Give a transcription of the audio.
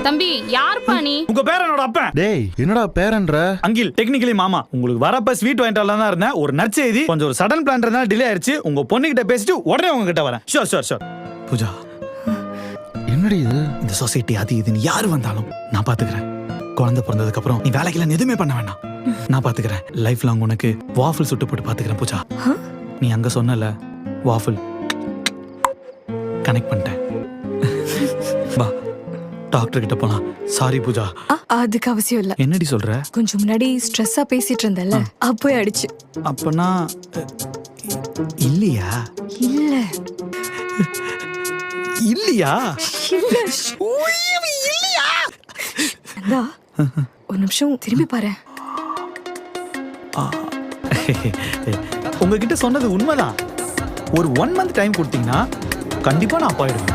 தம்பி யாருப்பா நீ? உங்க பேரனோட அப்பன். டேய் என்னடா பேரன்ற? அங்கில் டெக்னிக்கலி மாமா. உங்களுக்கு வரப்ப ஸ்வீட் வாங்கிட்டு வரலாம் தான் இருந்தேன். ஒரு நற்செய்தி, கொஞ்சம் ஒரு சடன் பிளான் இருந்தாலும் டிலே ஆயிடுச்சு. உங்க பொண்ணுகிட்ட பேசிட்டு உடனே உங்ககிட்ட வரேன். Sure sure sure. பூஜா, என்னடி இது? இந்த சொசைட்டி அது இதுன்னு யாரு வந்தாலும் நான் பாத்துக்கிறேன். குழந்தை பிறந்ததுக்கு அப்புறம் நீ வேலைக்கெல்லாம் எதுவுமே பண்ண வேண்டாம். நான் பாத்துக்கிறேன். லைஃப் லாங் உனக்கு வாஃபிள் சுட்டு போட்டு பாத்துக்கிறேன் பூஜா. நீ அங்க சொன்னல வாஃபிள் கனெக்ட் பண்ணிட்டேன். வா டாக்டர் கிட்ட போலாம். சாரி பூஜா. அதுக்கு அவசியம் இல்ல. என்னடி சொல்ற? கொஞ்சம் முன்னாடி ஸ்ட்ரெஸ்ஸா பேசிட்டு இருந்தல, அப்போ அடிச்சு. அப்பனா இல்லையா? இல்ல இல்லையா? இல்லையா? அண்ணா, ஒரு நிமிஷம் திரும்பி பாரு. உங்ககிட்ட சொன்னது உண்மைதான். ஒரு 1 month டைம் கொடுத்தீங்கன்னா கண்டிப்பா நான் அப்பாயிடுவேன்.